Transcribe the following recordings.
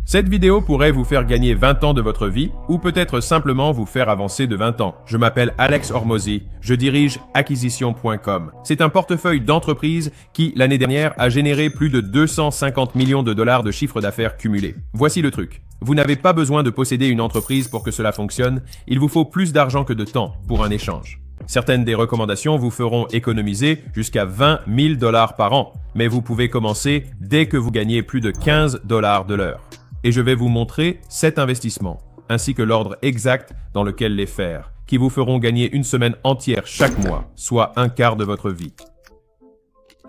Cette vidéo pourrait vous faire gagner 20 ans de votre vie ou peut-être simplement vous faire avancer de 20 ans. Je m'appelle Alex Hormozi, je dirige acquisition.com. C'est un portefeuille d'entreprise qui, l'année dernière, a généré plus de 250 millions de dollars de chiffre d'affaires cumulé. Voici le truc. Vous n'avez pas besoin de posséder une entreprise pour que cela fonctionne, il vous faut plus d'argent que de temps pour un échange. Certaines des recommandations vous feront économiser jusqu'à 20 000 dollars par an, mais vous pouvez commencer dès que vous gagnez plus de 15 dollars de l'heure. Et je vais vous montrer 7 investissements, ainsi que l'ordre exact dans lequel les faire, qui vous feront gagner une semaine entière chaque mois, soit un quart de votre vie.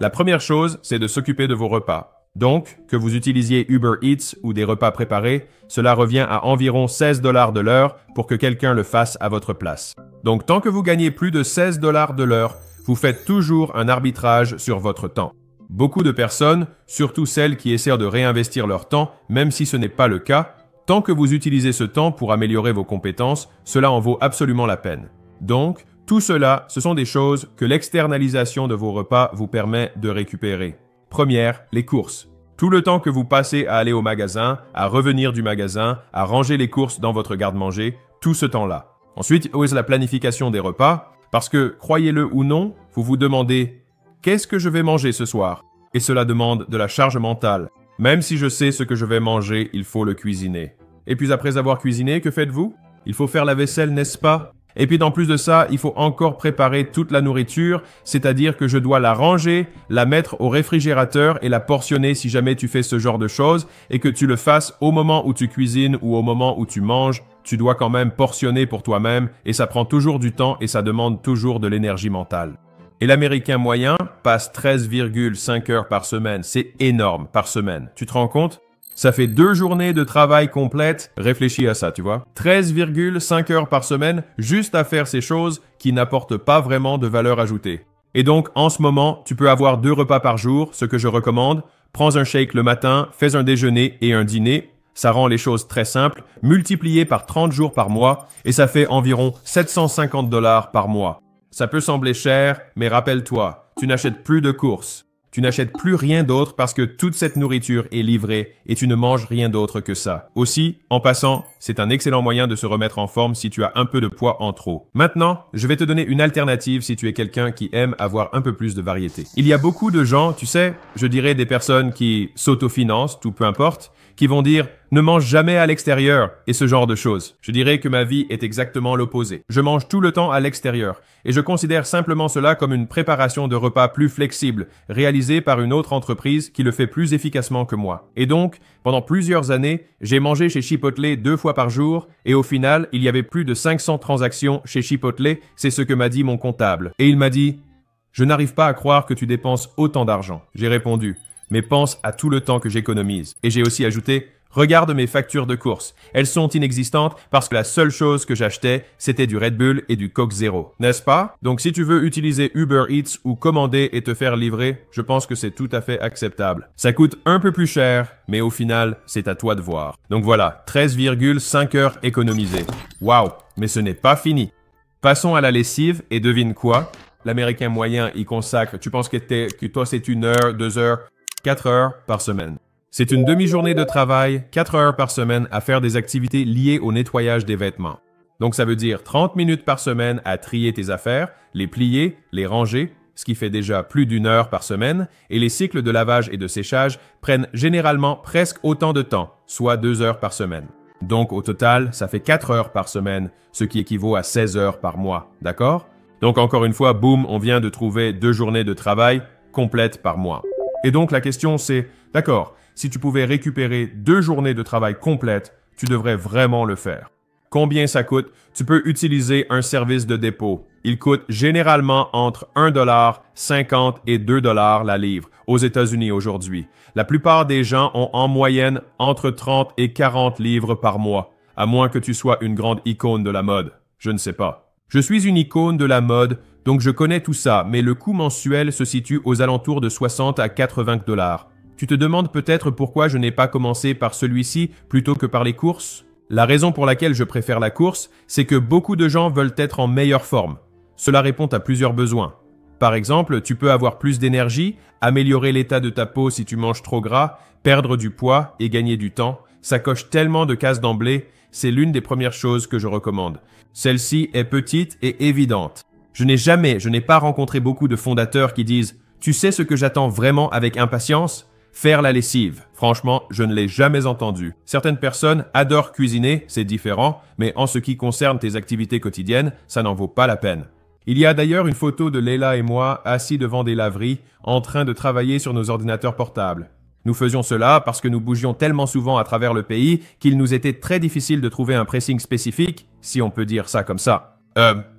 La première chose, c'est de s'occuper de vos repas. Donc, que vous utilisiez Uber Eats ou des repas préparés, cela revient à environ 16 dollars de l'heure pour que quelqu'un le fasse à votre place. Donc, tant que vous gagnez plus de 16 dollars de l'heure, vous faites toujours un arbitrage sur votre temps. Beaucoup de personnes, surtout celles qui essaient de réinvestir leur temps, même si ce n'est pas le cas, tant que vous utilisez ce temps pour améliorer vos compétences, cela en vaut absolument la peine. Donc, tout cela, ce sont des choses que l'externalisation de vos repas vous permet de récupérer. Première, les courses. Tout le temps que vous passez à aller au magasin, à revenir du magasin, à ranger les courses dans votre garde-manger, tout ce temps-là. Ensuite, il y a la planification des repas, parce que, croyez-le ou non, vous vous demandez « Qu'est-ce que je vais manger ce soir ?» Et cela demande de la charge mentale. Même si je sais ce que je vais manger, il faut le cuisiner. Et puis après avoir cuisiné, que faites-vous? Il faut faire la vaisselle, n'est-ce pas? Et puis en plus de ça, il faut encore préparer toute la nourriture, c'est-à-dire que je dois la ranger, la mettre au réfrigérateur et la portionner si jamais tu fais ce genre de choses, et que tu le fasses au moment où tu cuisines ou au moment où tu manges, tu dois quand même portionner pour toi-même, et ça prend toujours du temps et ça demande toujours de l'énergie mentale. Et l'Américain moyen passe 13,5 heures par semaine. C'est énorme par semaine. Tu te rends compte? Ça fait 2 journées de travail complètes. Réfléchis à ça, tu vois. 13,5 heures par semaine juste à faire ces choses qui n'apportent pas vraiment de valeur ajoutée. Et donc, en ce moment, tu peux avoir 2 repas par jour, ce que je recommande. Prends un shake le matin, fais un déjeuner et un dîner. Ça rend les choses très simples. Multiplié par 30 jours par mois et ça fait environ 750 dollars par mois. Ça peut sembler cher, mais rappelle-toi, tu n'achètes plus de courses. Tu n'achètes plus rien d'autre parce que toute cette nourriture est livrée et tu ne manges rien d'autre que ça. Aussi, en passant, c'est un excellent moyen de se remettre en forme si tu as un peu de poids en trop. Maintenant, je vais te donner une alternative si tu es quelqu'un qui aime avoir un peu plus de variété. Il y a beaucoup de gens, tu sais, je dirais des personnes qui s'autofinancent, tout peu importe, qui vont dire « ne mange jamais à l'extérieur » et ce genre de choses. Je dirais que ma vie est exactement l'opposé. Je mange tout le temps à l'extérieur et je considère simplement cela comme une préparation de repas plus flexible, réalisée par une autre entreprise qui le fait plus efficacement que moi. Et donc, pendant plusieurs années, j'ai mangé chez Chipotle 2 fois par jour et au final, il y avait plus de 500 transactions chez Chipotle, c'est ce que m'a dit mon comptable. Et il m'a dit « Je n'arrive pas à croire que tu dépenses autant d'argent. » J'ai répondu mais pense à tout le temps que j'économise. Et j'ai aussi ajouté, regarde mes factures de course. Elles sont inexistantes parce que la seule chose que j'achetais, c'était du Red Bull et du Coke Zero. N'est-ce pas? Donc si tu veux utiliser Uber Eats ou commander et te faire livrer, je pense que c'est tout à fait acceptable. Ça coûte un peu plus cher, mais au final, c'est à toi de voir. Donc voilà, 13,5 heures économisées. Waouh! Mais ce n'est pas fini. Passons à la lessive et devine quoi? L'Américain moyen y consacre, tu penses que toi c'est 1 heure, 2 heures, 4 heures par semaine. C'est une demi-journée de travail, 4 heures par semaine à faire des activités liées au nettoyage des vêtements. Donc ça veut dire 30 minutes par semaine à trier tes affaires, les plier, les ranger, ce qui fait déjà plus d'1 heure par semaine, et les cycles de lavage et de séchage prennent généralement presque autant de temps, soit 2 heures par semaine. Donc au total, ça fait 4 heures par semaine, ce qui équivaut à 16 heures par mois, d'accord? Donc encore une fois, boum, on vient de trouver 2 journées de travail complètes par mois. Et donc la question c'est, d'accord, si tu pouvais récupérer 2 journées de travail complètes, tu devrais vraiment le faire. Combien ça coûte? Tu peux utiliser un service de dépôt. Il coûte généralement entre 1,50 $ et 2 $ la livre aux États-Unis aujourd'hui. La plupart des gens ont en moyenne entre 30 et 40 livres par mois, à moins que tu sois une grande icône de la mode. Je ne sais pas. Je suis une icône de la mode, donc je connais tout ça, mais le coût mensuel se situe aux alentours de 60 à 80 $. Tu te demandes peut-être pourquoi je n'ai pas commencé par celui-ci plutôt que par les courses? La raison pour laquelle je préfère la course, c'est que beaucoup de gens veulent être en meilleure forme. Cela répond à plusieurs besoins. Par exemple, tu peux avoir plus d'énergie, améliorer l'état de ta peau si tu manges trop gras, perdre du poids et gagner du temps. Ça coche tellement de cases d'emblée, c'est l'une des premières choses que je recommande. Celle-ci est petite et évidente. Je n'ai pas rencontré beaucoup de fondateurs qui disent « Tu sais ce que j'attends vraiment avec impatience ? Faire la lessive. » Franchement, je ne l'ai jamais entendu. Certaines personnes adorent cuisiner, c'est différent, mais en ce qui concerne tes activités quotidiennes, ça n'en vaut pas la peine. Il y a d'ailleurs une photo de Leila et moi assis devant des laveries en train de travailler sur nos ordinateurs portables. Nous faisions cela parce que nous bougions tellement souvent à travers le pays qu'il nous était très difficile de trouver un pressing spécifique, si on peut dire ça comme ça.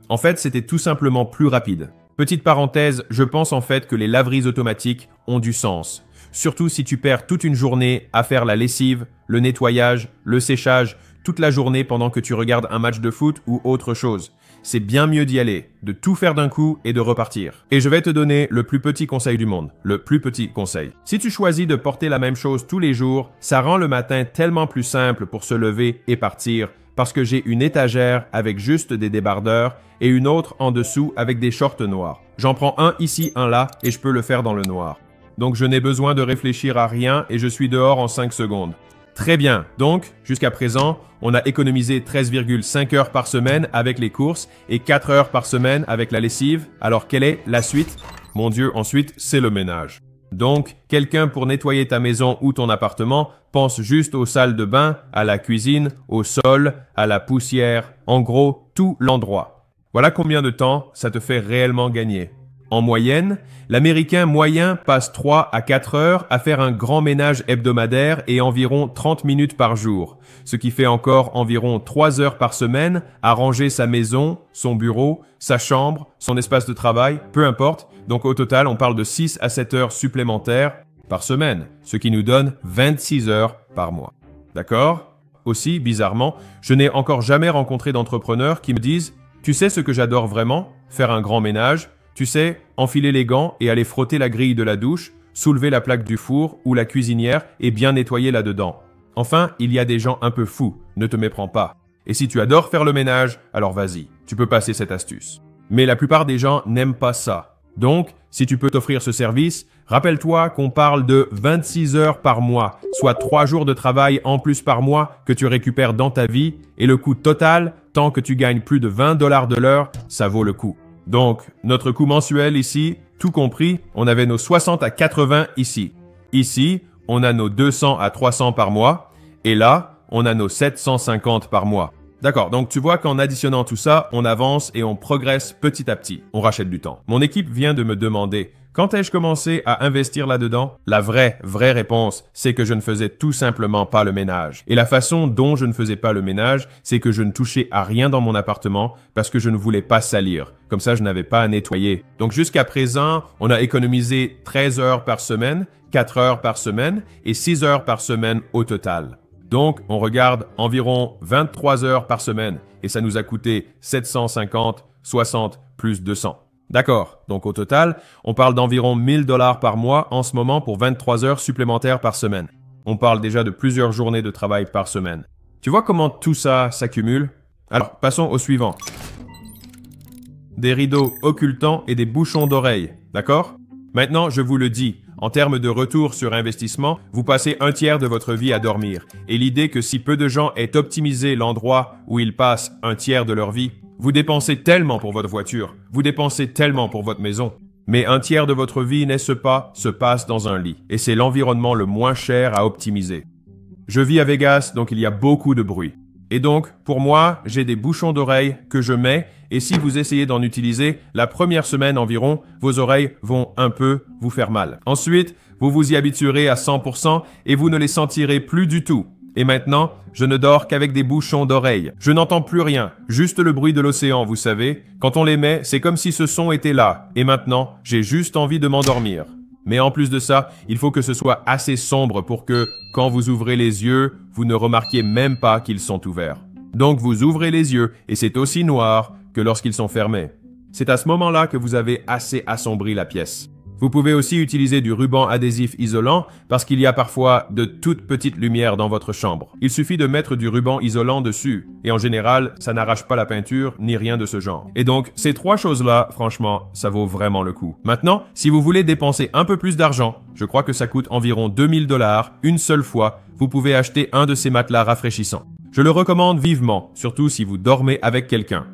En fait, c'était tout simplement plus rapide. Petite parenthèse, je pense en fait que les laveries automatiques ont du sens. Surtout si tu perds toute une journée à faire la lessive, le nettoyage, le séchage, toute la journée pendant que tu regardes un match de foot ou autre chose. C'est bien mieux d'y aller, de tout faire d'un coup et de repartir. Et je vais te donner le plus petit conseil du monde, le plus petit conseil. Si tu choisis de porter la même chose tous les jours, ça rend le matin tellement plus simple pour se lever et partir, parce que j'ai une étagère avec juste des débardeurs et une autre en dessous avec des shorts noirs. J'en prends un ici, un là, et je peux le faire dans le noir. Donc je n'ai besoin de réfléchir à rien et je suis dehors en 5 secondes. Très bien, donc jusqu'à présent, on a économisé 13,5 heures par semaine avec les courses et 4 heures par semaine avec la lessive. Alors quelle est la suite? Mon Dieu, ensuite, c'est le ménage. Donc, quelqu'un pour nettoyer ta maison ou ton appartement pense juste aux salles de bain, à la cuisine, au sol, à la poussière, en gros, tout l'endroit. Voilà combien de temps ça te fait réellement gagner. En moyenne, l'Américain moyen passe 3 à 4 heures à faire un grand ménage hebdomadaire et environ 30 minutes par jour, ce qui fait encore environ 3 heures par semaine à ranger sa maison, son bureau, sa chambre, son espace de travail, peu importe. Donc au total, on parle de 6 à 7 heures supplémentaires par semaine, ce qui nous donne 26 heures par mois. D'accord? Aussi, bizarrement, je n'ai encore jamais rencontré d'entrepreneurs qui me disent « Tu sais ce que j'adore vraiment? Faire un grand ménage. Tu sais, enfiler les gants et aller frotter la grille de la douche, soulever la plaque du four ou la cuisinière et bien nettoyer là-dedans. » Enfin, il y a des gens un peu fous, ne te méprends pas. Et si tu adores faire le ménage, alors vas-y, tu peux passer cette astuce. Mais la plupart des gens n'aiment pas ça. Donc, si tu peux t'offrir ce service, rappelle-toi qu'on parle de 26 heures par mois, soit 3 jours de travail en plus par mois que tu récupères dans ta vie, et le coût total, tant que tu gagnes plus de 20 $ de l'heure, ça vaut le coup. Donc, notre coût mensuel ici, tout compris, on avait nos 60 à 80 ici. Ici, on a nos 200 à 300 par mois, et là, on a nos 750 par mois. D'accord, donc tu vois qu'en additionnant tout ça, on avance et on progresse petit à petit. On rachète du temps. Mon équipe vient de me demander « Quand ai-je commencé à investir là-dedans ?» La vraie réponse, c'est que je ne faisais tout simplement pas le ménage. Et la façon dont je ne faisais pas le ménage, c'est que je ne touchais à rien dans mon appartement parce que je ne voulais pas salir. Comme ça, je n'avais pas à nettoyer. Donc jusqu'à présent, on a économisé 13 heures par semaine, 4 heures par semaine et 6 heures par semaine au total. Donc, on regarde environ 23 heures par semaine et ça nous a coûté 750, 60 plus 200. D'accord, donc au total, on parle d'environ 1000 $ par mois en ce moment pour 23 heures supplémentaires par semaine. On parle déjà de plusieurs journées de travail par semaine. Tu vois comment tout ça s'accumule? Alors, passons au suivant. Des rideaux occultants et des bouchons d'oreilles, d'accord? Maintenant, je vous le dis, en termes de retour sur investissement, vous passez un tiers de votre vie à dormir. Et l'idée que si peu de gens aient optimisé l'endroit où ils passent un tiers de leur vie, vous dépensez tellement pour votre voiture, vous dépensez tellement pour votre maison. Mais un tiers de votre vie, n'est-ce pas, se passe dans un lit. Et c'est l'environnement le moins cher à optimiser. Je vis à Vegas, donc il y a beaucoup de bruit. Et donc, pour moi, j'ai des bouchons d'oreilles que je mets et si vous essayez d'en utiliser, la première semaine environ, vos oreilles vont un peu vous faire mal. Ensuite, vous vous y habituerez à 100% et vous ne les sentirez plus du tout. Et maintenant, je ne dors qu'avec des bouchons d'oreilles. Je n'entends plus rien, juste le bruit de l'océan, vous savez. Quand on les met, c'est comme si ce son était là. Et maintenant, j'ai juste envie de m'endormir. Mais en plus de ça, il faut que ce soit assez sombre pour que, quand vous ouvrez les yeux, vous ne remarquiez même pas qu'ils sont ouverts. Donc vous ouvrez les yeux et c'est aussi noir que lorsqu'ils sont fermés. C'est à ce moment-là que vous avez assez assombri la pièce. Vous pouvez aussi utiliser du ruban adhésif isolant parce qu'il y a parfois de toutes petites lumières dans votre chambre. Il suffit de mettre du ruban isolant dessus et en général, ça n'arrache pas la peinture ni rien de ce genre. Et donc, ces trois choses-là, franchement, ça vaut vraiment le coup. Maintenant, si vous voulez dépenser un peu plus d'argent, je crois que ça coûte environ 2000 $ une seule fois, vous pouvez acheter un de ces matelas rafraîchissants. Je le recommande vivement, surtout si vous dormez avec quelqu'un.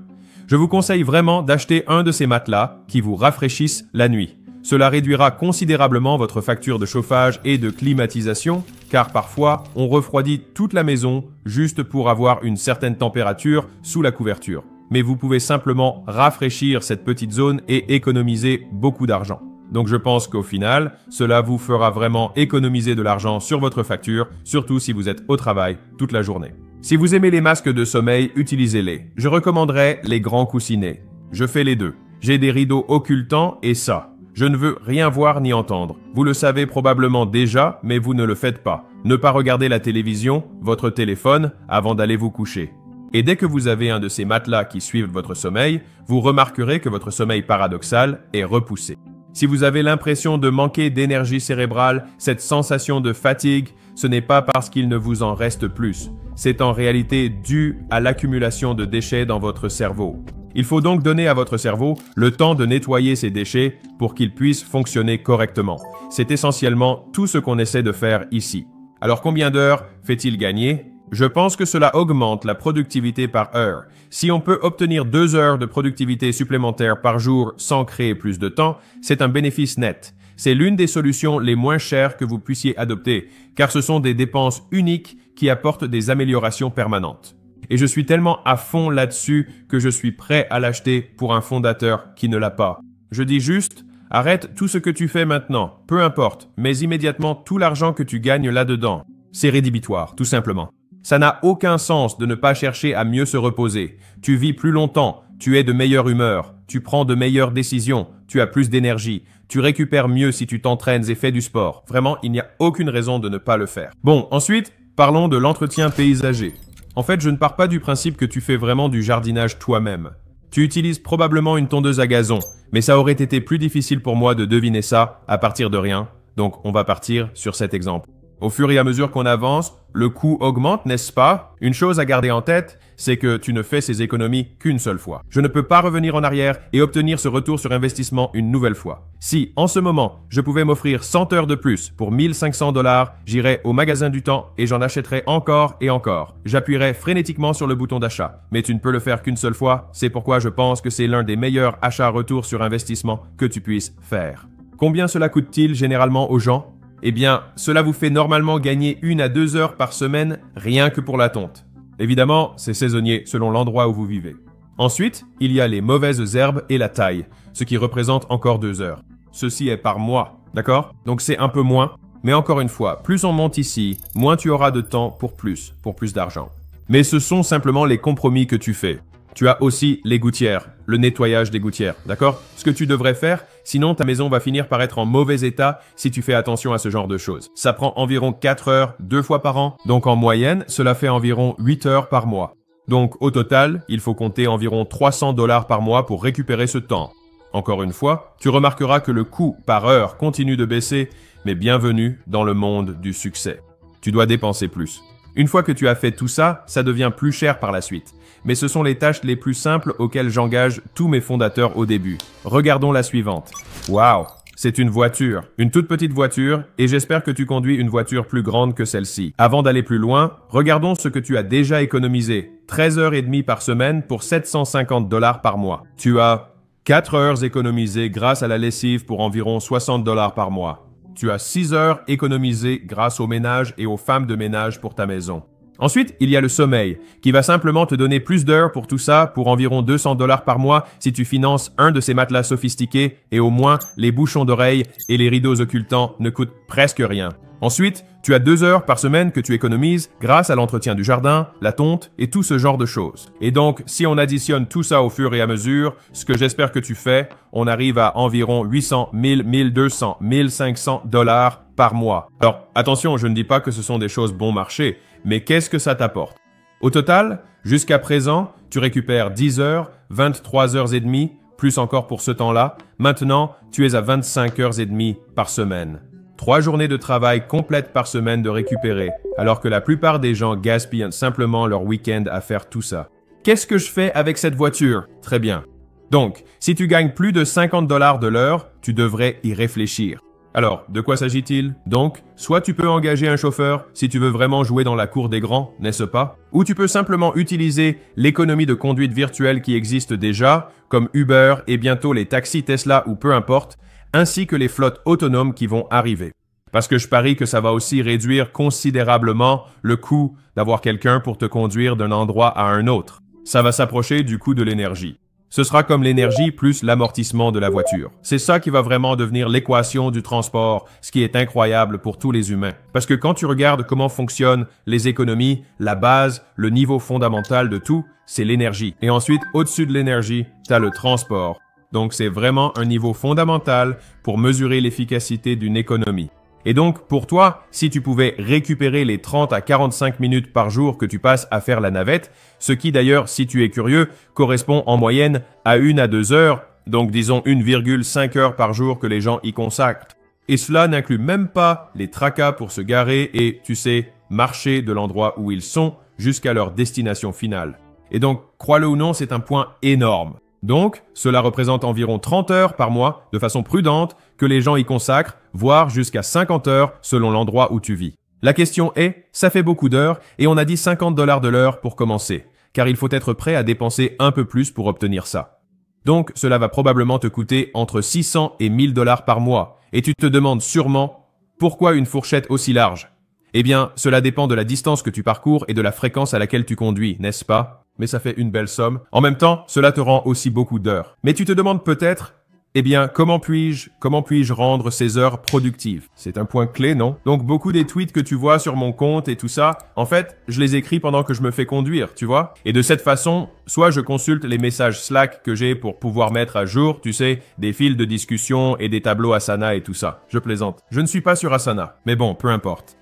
Je vous conseille vraiment d'acheter un de ces matelas qui vous rafraîchissent la nuit. Cela réduira considérablement votre facture de chauffage et de climatisation, car parfois, on refroidit toute la maison juste pour avoir une certaine température sous la couverture. Mais vous pouvez simplement rafraîchir cette petite zone et économiser beaucoup d'argent. Donc je pense qu'au final, cela vous fera vraiment économiser de l'argent sur votre facture, surtout si vous êtes au travail toute la journée. Si vous aimez les masques de sommeil, utilisez-les. Je recommanderais les grands coussinets. Je fais les deux. J'ai des rideaux occultants et ça. Je ne veux rien voir ni entendre. Vous le savez probablement déjà, mais vous ne le faites pas. Ne pas regarder la télévision, votre téléphone, avant d'aller vous coucher. Et dès que vous avez un de ces matelas qui suivent votre sommeil, vous remarquerez que votre sommeil paradoxal est repoussé. Si vous avez l'impression de manquer d'énergie cérébrale, cette sensation de fatigue, ce n'est pas parce qu'il ne vous en reste plus. C'est en réalité dû à l'accumulation de déchets dans votre cerveau. Il faut donc donner à votre cerveau le temps de nettoyer ces déchets pour qu'il puisse fonctionner correctement. C'est essentiellement tout ce qu'on essaie de faire ici. Alors combien d'heures fait-il gagner? Je pense que cela augmente la productivité par heure. Si on peut obtenir 2 heures de productivité supplémentaire par jour sans créer plus de temps, c'est un bénéfice net. C'est l'une des solutions les moins chères que vous puissiez adopter, car ce sont des dépenses uniques qui apportent des améliorations permanentes. Et je suis tellement à fond là-dessus que je suis prêt à l'acheter pour un fondateur qui ne l'a pas. Je dis juste, arrête tout ce que tu fais maintenant, peu importe, mais immédiatement tout l'argent que tu gagnes là-dedans. C'est rédhibitoire, tout simplement. Ça n'a aucun sens de ne pas chercher à mieux se reposer. Tu vis plus longtemps, tu es de meilleure humeur, tu prends de meilleures décisions, tu as plus d'énergie, tu récupères mieux si tu t'entraînes et fais du sport. Vraiment, il n'y a aucune raison de ne pas le faire. Bon, ensuite, parlons de l'entretien paysager. En fait, je ne pars pas du principe que tu fais vraiment du jardinage toi-même. Tu utilises probablement une tondeuse à gazon, mais ça aurait été plus difficile pour moi de deviner ça à partir de rien, donc on va partir sur cet exemple. Au fur et à mesure qu'on avance, le coût augmente, n'est-ce pas? Une chose à garder en tête, c'est que tu ne fais ces économies qu'une seule fois. Je ne peux pas revenir en arrière et obtenir ce retour sur investissement une nouvelle fois. Si, en ce moment, je pouvais m'offrir 100 heures de plus pour 1500 $, j'irais au magasin du temps et j'en achèterais encore et encore. J'appuierais frénétiquement sur le bouton d'achat. Mais tu ne peux le faire qu'une seule fois, c'est pourquoi je pense que c'est l'un des meilleurs achats-retour sur investissement que tu puisses faire. Combien cela coûte-t-il généralement aux gens? Eh bien, cela vous fait normalement gagner 1 à 2 heures par semaine rien que pour la tonte. Évidemment, c'est saisonnier selon l'endroit où vous vivez. Ensuite, il y a les mauvaises herbes et la taille, ce qui représente encore 2 heures. Ceci est par mois, d'accord? Donc c'est un peu moins, mais encore une fois, plus on monte ici, moins tu auras de temps pour plus d'argent. Mais ce sont simplement les compromis que tu fais. Tu as aussi les gouttières, le nettoyage des gouttières, d'accord? Ce que tu devrais faire, sinon ta maison va finir par être en mauvais état si tu fais attention à ce genre de choses. Ça prend environ 4 heures, 2 fois par an, donc en moyenne, cela fait environ 8 heures par mois. Donc au total, il faut compter environ 300 $ par mois pour récupérer ce temps. Encore une fois, tu remarqueras que le coût par heure continue de baisser, mais bienvenue dans le monde du succès. Tu dois dépenser plus. Une fois que tu as fait tout ça, ça devient plus cher par la suite. Mais ce sont les tâches les plus simples auxquelles j'engage tous mes fondateurs au début. Regardons la suivante. Waouh! C'est une voiture, une toute petite voiture, et j'espère que tu conduis une voiture plus grande que celle-ci. Avant d'aller plus loin, regardons ce que tu as déjà économisé. 13h30 par semaine pour 750 $ par mois. Tu as 4 heures économisées grâce à la lessive pour environ 60 $ par mois. Tu as 6 heures économisées grâce au ménage et aux femmes de ménage pour ta maison. Ensuite, il y a le sommeil, qui va simplement te donner plus d'heures pour tout ça pour environ 200 $ par mois si tu finances un de ces matelas sophistiqués et au moins les bouchons d'oreilles et les rideaux occultants ne coûtent presque rien. Ensuite, tu as 2 heures par semaine que tu économises grâce à l'entretien du jardin, la tonte et tout ce genre de choses. Et donc, si on additionne tout ça au fur et à mesure, ce que j'espère que tu fais, on arrive à environ 800, 1000, 1200, 1500 $ par mois. Alors, attention, je ne dis pas que ce sont des choses bon marché, mais qu'est-ce que ça t'apporte? Au total, jusqu'à présent, tu récupères 10 heures, 23 heures et demie plus encore pour ce temps-là. Maintenant, tu es à 25 heures et demie par semaine. 3 journées de travail complètes par semaine de récupérer, alors que la plupart des gens gaspillent simplement leur week-end à faire tout ça. Qu'est-ce que je fais avec cette voiture? Très bien. Donc, si tu gagnes plus de 50 $ de l'heure, tu devrais y réfléchir. Alors, de quoi s'agit-il? Donc, soit tu peux engager un chauffeur si tu veux vraiment jouer dans la cour des grands, n'est-ce pas? Ou tu peux simplement utiliser l'économie de conduite virtuelle qui existe déjà, comme Uber et bientôt les taxis Tesla ou peu importe, ainsi que les flottes autonomes qui vont arriver. Parce que je parie que ça va aussi réduire considérablement le coût d'avoir quelqu'un pour te conduire d'un endroit à un autre. Ça va s'approcher du coût de l'énergie. Ce sera comme l'énergie plus l'amortissement de la voiture. C'est ça qui va vraiment devenir l'équation du transport, ce qui est incroyable pour tous les humains. Parce que quand tu regardes comment fonctionnent les économies, la base, le niveau fondamental de tout, c'est l'énergie. Et ensuite, au-dessus de l'énergie, tu as le transport. Donc c'est vraiment un niveau fondamental pour mesurer l'efficacité d'une économie. Et donc, pour toi, si tu pouvais récupérer les 30 à 45 minutes par jour que tu passes à faire la navette, ce qui d'ailleurs, si tu es curieux, correspond en moyenne à 1 à 2 heures, donc disons 1,5 heures par jour que les gens y consacrent. Et cela n'inclut même pas les tracas pour se garer et, tu sais, marcher de l'endroit où ils sont jusqu'à leur destination finale. Et donc, crois-le ou non, c'est un point énorme. Donc, cela représente environ 30 heures par mois, de façon prudente, que les gens y consacrent, voire jusqu'à 50 heures selon l'endroit où tu vis. La question est, ça fait beaucoup d'heures et on a dit 50 $ de l'heure pour commencer, car il faut être prêt à dépenser un peu plus pour obtenir ça. Donc, cela va probablement te coûter entre 600 et 1000 $ par mois, et tu te demandes sûrement, pourquoi une fourchette aussi large? Eh bien, cela dépend de la distance que tu parcours et de la fréquence à laquelle tu conduis, n'est-ce pas? Mais ça fait une belle somme. En même temps, cela te rend aussi beaucoup d'heures. Mais tu te demandes peut-être, eh bien, comment puis-je rendre ces heures productives? C'est un point clé, non? Donc, beaucoup des tweets que tu vois sur mon compte et tout ça, en fait, je les écris pendant que je me fais conduire, tu vois? Et de cette façon, soit je consulte les messages Slack que j'ai pour pouvoir mettre à jour, tu sais, des fils de discussion et des tableaux Asana et tout ça. Je plaisante. Je ne suis pas sur Asana. Mais bon, peu importe.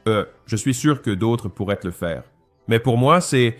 Je suis sûr que d'autres pourraient le faire. Mais pour moi, c'est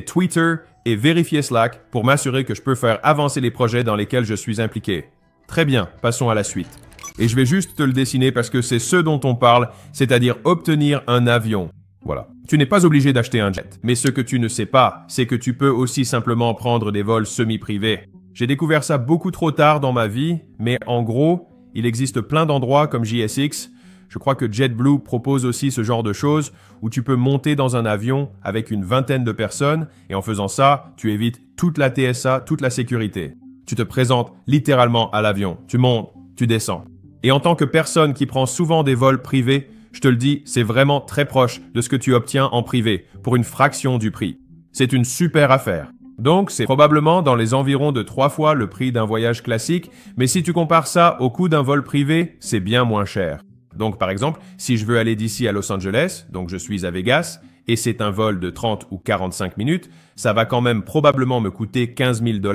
Twitter et vérifier Slack pour m'assurer que je peux faire avancer les projets dans lesquels je suis impliqué. Très bien, passons à la suite. Et je vais juste te le dessiner parce que c'est ce dont on parle, c'est-à-dire obtenir un avion. Voilà. Tu n'es pas obligé d'acheter un jet. Mais ce que tu ne sais pas, c'est que tu peux aussi simplement prendre des vols semi-privés. J'ai découvert ça beaucoup trop tard dans ma vie, mais en gros, il existe plein d'endroits comme JSX. Je crois que JetBlue propose aussi ce genre de choses où tu peux monter dans un avion avec une vingtaine de personnes et en faisant ça, tu évites toute la TSA, toute la sécurité. Tu te présentes littéralement à l'avion. Tu montes, tu descends. Et en tant que personne qui prend souvent des vols privés, je te le dis, c'est vraiment très proche de ce que tu obtiens en privé pour une fraction du prix. C'est une super affaire. Donc, c'est probablement dans les environs de 3 fois le prix d'un voyage classique, mais si tu compares ça au coût d'un vol privé, c'est bien moins cher. Donc, par exemple, si je veux aller d'ici à Los Angeles, donc je suis à Vegas, et c'est un vol de 30 ou 45 minutes, ça va quand même probablement me coûter 15 000 $,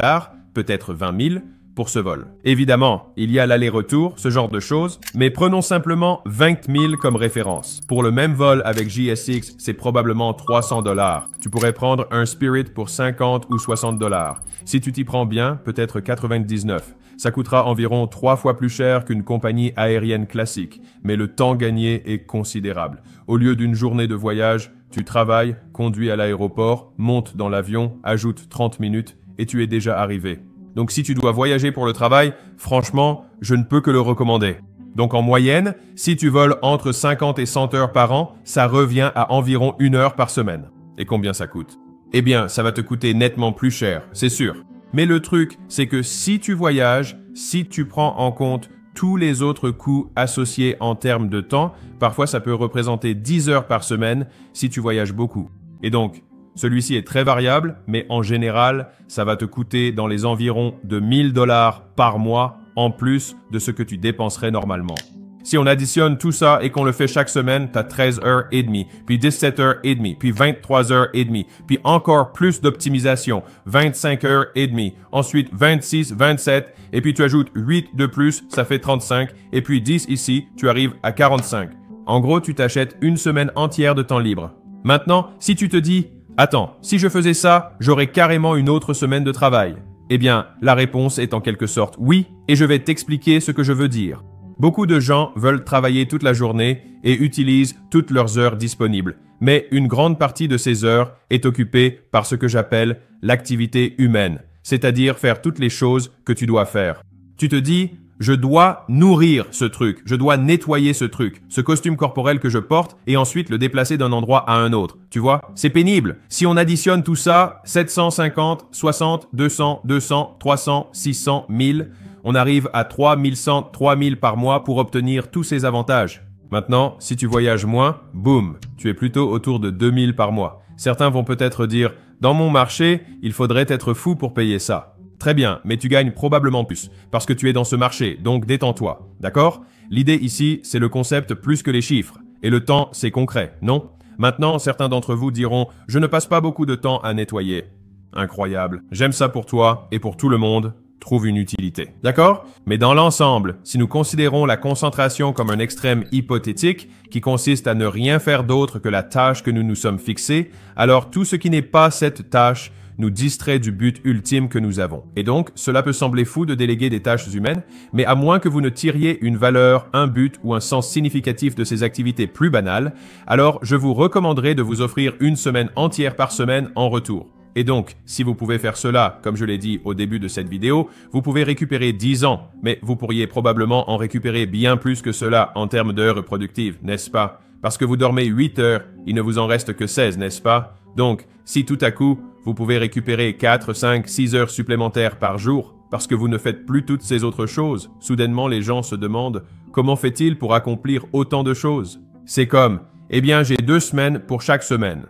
peut-être 20 000, pour ce vol. Évidemment, il y a l'aller-retour, ce genre de choses, mais prenons simplement 20 000 comme référence. Pour le même vol avec JSX, c'est probablement 300 $. Tu pourrais prendre un Spirit pour 50 ou 60 $. Si tu t'y prends bien, peut-être 99. Ça coûtera environ 3 fois plus cher qu'une compagnie aérienne classique, mais le temps gagné est considérable. Au lieu d'une journée de voyage, tu travailles, conduis à l'aéroport, montes dans l'avion, ajoutes 30 minutes et tu es déjà arrivé. Donc si tu dois voyager pour le travail, franchement, je ne peux que le recommander. Donc en moyenne, si tu voles entre 50 et 100 heures par an, ça revient à environ 1 heure par semaine. Et combien ça coûte? Eh bien, ça va te coûter nettement plus cher, c'est sûr. Mais le truc, c'est que si tu voyages, si tu prends en compte tous les autres coûts associés en termes de temps, parfois ça peut représenter 10 heures par semaine si tu voyages beaucoup. Et donc, celui-ci est très variable, mais en général, ça va te coûter dans les environs de 1000 $ par mois en plus de ce que tu dépenserais normalement. Si on additionne tout ça et qu'on le fait chaque semaine, t'as 13 heures et demie, puis 17 heures et demie, puis 23 heures et demie, puis encore plus d'optimisation, 25 heures et demie, ensuite 26, 27, et puis tu ajoutes 8 de plus, ça fait 35, et puis 10 ici, tu arrives à 45. En gros, tu t'achètes une semaine entière de temps libre. Maintenant, si tu te dis, attends, si je faisais ça, j'aurais carrément une autre semaine de travail. Eh bien, la réponse est en quelque sorte oui, et je vais t'expliquer ce que je veux dire. Beaucoup de gens veulent travailler toute la journée et utilisent toutes leurs heures disponibles, mais une grande partie de ces heures est occupée par ce que j'appelle l'activité humaine, c'est-à-dire faire toutes les choses que tu dois faire. Tu te dis, je dois nourrir ce truc, je dois nettoyer ce truc, ce costume corporel que je porte et ensuite le déplacer d'un endroit à un autre. Tu vois, c'est pénible. Si on additionne tout ça, 750, 60, 200, 200, 300, 600, 1000, on arrive à 3100, 3000 par mois pour obtenir tous ces avantages. Maintenant, si tu voyages moins, boum, tu es plutôt autour de 2000 par mois. Certains vont peut-être dire, dans mon marché, il faudrait être fou pour payer ça. Très bien, mais tu gagnes probablement plus, parce que tu es dans ce marché, donc détends-toi, d'accord? L'idée ici, c'est le concept plus que les chiffres, et le temps, c'est concret, non? Maintenant, certains d'entre vous diront, je ne passe pas beaucoup de temps à nettoyer. Incroyable, j'aime ça pour toi et pour tout le monde. Trouve une utilité. D'accord? Mais dans l'ensemble, si nous considérons la concentration comme un extrême hypothétique qui consiste à ne rien faire d'autre que la tâche que nous nous sommes fixée, alors tout ce qui n'est pas cette tâche nous distrait du but ultime que nous avons. Et donc, cela peut sembler fou de déléguer des tâches humaines, mais à moins que vous ne tiriez une valeur, un but ou un sens significatif de ces activités plus banales, alors je vous recommanderais de vous offrir une semaine entière par semaine en retour. Et donc, si vous pouvez faire cela, comme je l'ai dit au début de cette vidéo, vous pouvez récupérer 10 ans, mais vous pourriez probablement en récupérer bien plus que cela en termes d'heures productives, n'est-ce pas? Parce que vous dormez 8 heures, il ne vous en reste que 16, n'est-ce pas? Donc, si tout à coup, vous pouvez récupérer 4, 5, 6 heures supplémentaires par jour, parce que vous ne faites plus toutes ces autres choses, soudainement les gens se demandent « Comment fait-il pour accomplir autant de choses ?» C'est comme « Eh bien, j'ai 2 semaines pour chaque semaine. »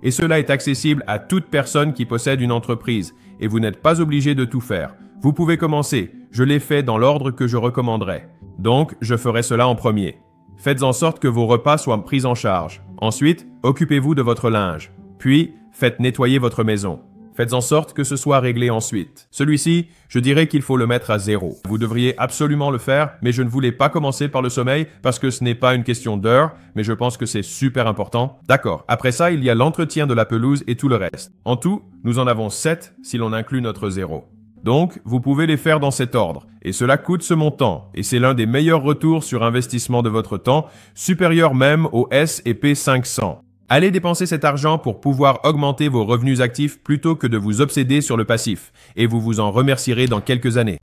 Et cela est accessible à toute personne qui possède une entreprise, et vous n'êtes pas obligé de tout faire. Vous pouvez commencer, je l'ai fait dans l'ordre que je recommanderais. Donc, je ferai cela en premier. Faites en sorte que vos repas soient pris en charge. Ensuite, occupez-vous de votre linge. Puis, faites nettoyer votre maison. Faites en sorte que ce soit réglé ensuite. Celui-ci, je dirais qu'il faut le mettre à 0. Vous devriez absolument le faire, mais je ne voulais pas commencer par le sommeil parce que ce n'est pas une question d'heure, mais je pense que c'est super important. D'accord. Après ça, il y a l'entretien de la pelouse et tout le reste. En tout, nous en avons 7 si l'on inclut notre 0. Donc, vous pouvez les faire dans cet ordre. Et cela coûte ce montant. Et c'est l'un des meilleurs retours sur investissement de votre temps, supérieur même au S&P 500. Allez dépenser cet argent pour pouvoir augmenter vos revenus actifs plutôt que de vous obséder sur le passif, et vous vous en remercierez dans quelques années.